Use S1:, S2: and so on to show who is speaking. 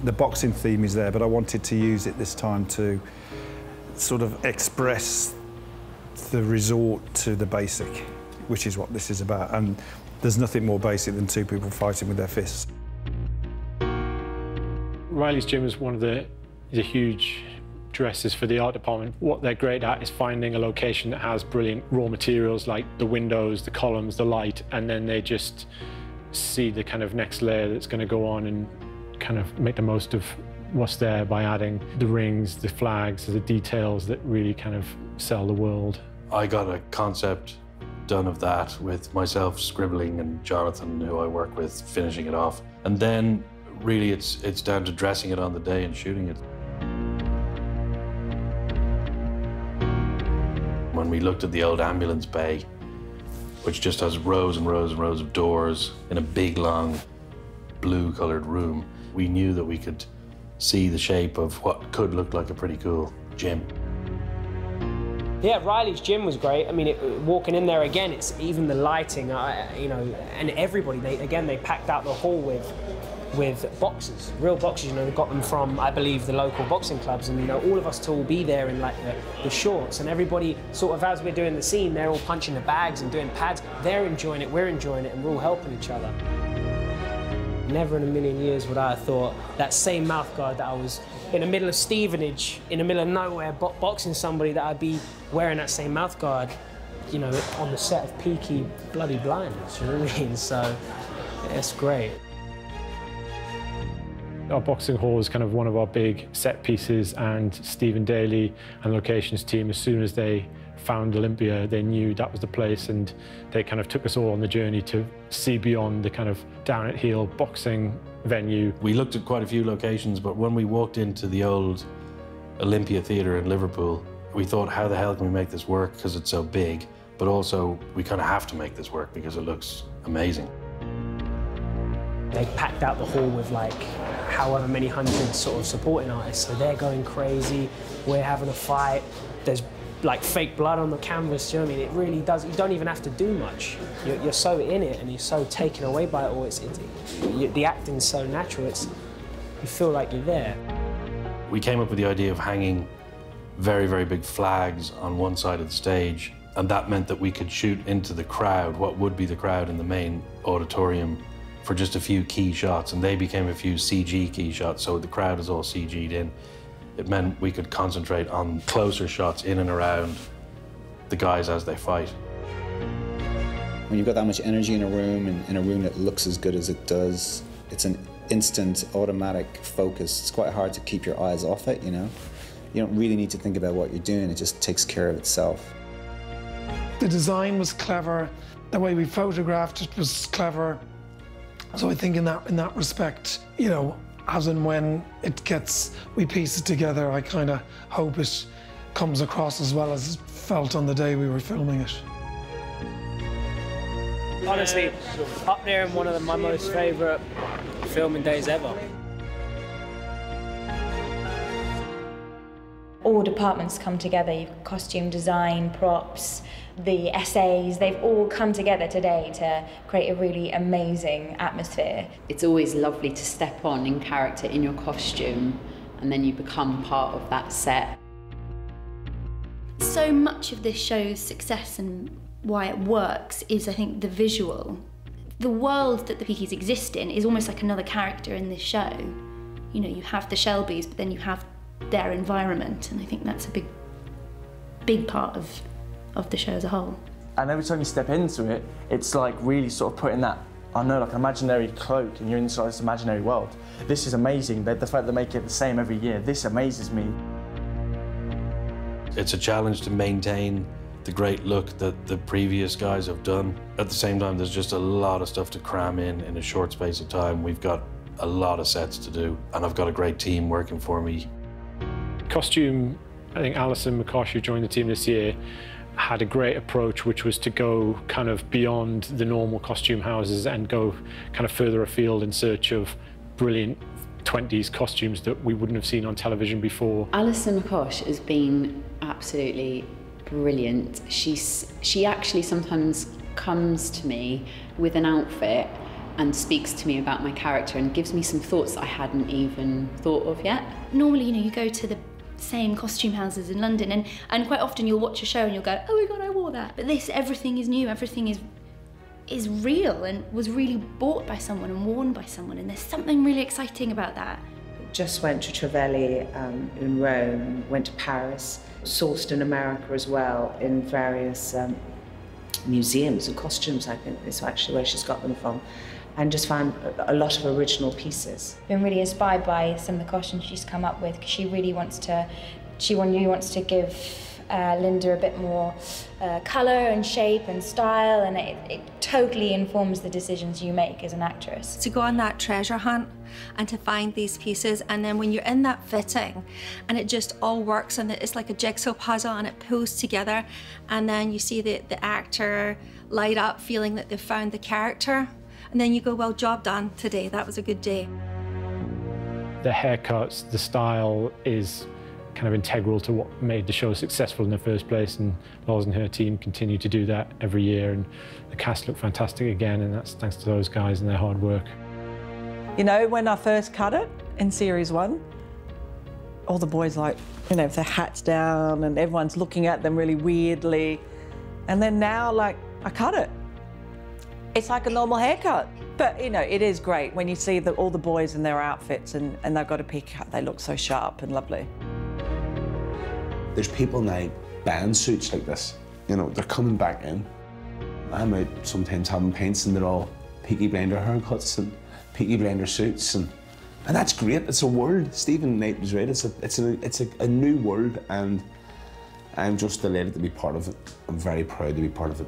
S1: The boxing theme is there, but I wanted to use it this time to sort of express the resort to the basic, which is what this is about. And there's nothing more basic than two people fighting with their fists.
S2: Riley's gym is one of the huge dresses for the art department. What they're great at is finding a location that has brilliant raw materials like the windows, the columns, the light, and then they just see the kind of next layer that's going to go on and kind of make the most of what's there by adding the rings, the flags, the details that really kind of sell the world.
S3: I got a concept done of that with myself scribbling and Jonathan, who I work with, finishing it off. And then really it's down to dressing it on the day and shooting it. When we looked at the old ambulance bay, which just has rows and rows and rows of doors in a big, long, blue-coloured room, we knew that we could see the shape of what could look like a pretty cool gym.
S4: Yeah, Riley's gym was great. I mean, walking in there again, it's even the lighting, you know, and everybody. They packed out the hall with boxes, real boxes. You know, they got them from, I believe, the local boxing clubs, and you know, all of us to all be there in like the shorts, and everybody sort of as we're doing the scene, they're all punching the bags and doing pads. They're enjoying it, we're enjoying it, and we're all helping each other. Never in a million years would I have thought that same mouthguard that I was in the middle of Stevenage, in the middle of nowhere, boxing somebody, that I'd be wearing that same mouthguard, you know, on the set of Peaky bloody blindness, you know what I mean? So, it's great.
S2: Our boxing hall is kind of one of our big set pieces, and Stephen Daly and the locations team, as soon as they found Olympia, they knew that was the place, and they kind of took us all on the journey to see beyond the kind of down at heel boxing venue.
S3: We looked at quite a few locations, but when we walked into the old Olympia Theatre in Liverpool, we thought, how the hell can we make this work, because it's so big, but also we kind of have to make this work because it looks amazing.
S4: They packed out the hall with like however many hundred sort of supporting artists, so they're going crazy, we're having a fight, there's like fake blood on the canvas, do you know what I mean? It really does, you don't even have to do much. You're so in it and you're so taken away by it all, the acting's so natural, you feel like you're there.
S3: We came up with the idea of hanging very, very big flags on one side of the stage, and that meant that we could shoot into the crowd, what would be the crowd in the main auditorium, for just a few key shots, and they became a few CG key shots, so the crowd is all CG'd in. It meant we could concentrate on closer shots in and around the guys as they fight.
S5: When you've got that much energy in a room, and in a room that looks as good as it does, it's an instant, automatic focus. It's quite hard to keep your eyes off it, you know? You don't really need to think about what you're doing, it just takes care of itself.
S6: The design was clever, the way we photographed it was clever. So I think in that respect, you know, as and when we piece it together, I kind of hope it comes across as well as it felt on the day we were filming it.
S4: Honestly, up there in one of my most favourite filming days ever.
S7: All departments come together, you've got costume design, props, the essays, they've all come together today to create a really amazing atmosphere.
S8: It's always lovely to step on in character in your costume, and then you become part of that set.
S9: So much of this show's success and why it works is, I think, the visual. The world that the Peakies exist in is almost like another character in this show. You know, you have the Shelbys, but then you have their environment, and I think that's a big part of the show as a whole.
S10: And every time you step into it, it's like really sort of putting that, I know, like an imaginary cloak, and you're inside this imaginary world. This is amazing, the fact they make it the same every year, this amazes me.
S3: It's a challenge to maintain the great look that the previous guys have done. At the same time, there's just a lot of stuff to cram in a short space of time. We've got a lot of sets to do, and I've got a great team working for me.
S2: Costume, I think Alison McCosh, who joined the team this year, had a great approach, which was to go kind of beyond the normal costume houses and go kind of further afield in search of brilliant 20s costumes that we wouldn't have seen on television before.
S8: Alison McCosh has been absolutely brilliant. She actually sometimes comes to me with an outfit and speaks to me about my character and gives me some thoughts I hadn't even thought of yet.
S9: Normally, you know, you go to the same costume houses in London and quite often you'll watch a show and you'll go, oh my God, I wore that. But this, everything is new, everything is real and was really bought by someone and worn by someone, and there's something really exciting about that.
S11: Just went to Trevelli in Rome, went to Paris, sourced in America as well in various museums of costumes, I think is actually where she's got them from, and just found a lot of original pieces.
S7: Been really inspired by some of the costumes she's come up with, because she really wants to give Linda a bit more colour and shape and style, and it totally informs the decisions you make as an actress.
S12: To go on that treasure hunt and to find these pieces, and then when you're in that fitting and it just all works and it's like a jigsaw puzzle and it pulls together, and then you see the actor light up feeling that they've found the character, and then you go, well, job done today, that was a good day.
S2: The haircuts, the style is kind of integral to what made the show successful in the first place, and Loz and her team continue to do that every year, and the cast look fantastic again, and that's thanks to those guys and their hard work.
S13: You know, when I first cut it in series 1, all the boys, like, you know, with their hats down and everyone's looking at them really weirdly, and then now, like, I cut it. It's like a normal haircut. But, you know, it is great when you see all the boys in their outfits and they've got a peak cut. They look so sharp and lovely.
S14: There's people now buying suits like this. You know, they're coming back in. I'm out sometimes having paints and they're all Peaky Blinder haircuts and Peaky Blinder suits, and that's great. It's a world. Stephen Knight was right. It's a new world, and I'm just delighted to be part of it. I'm very proud to be part of it.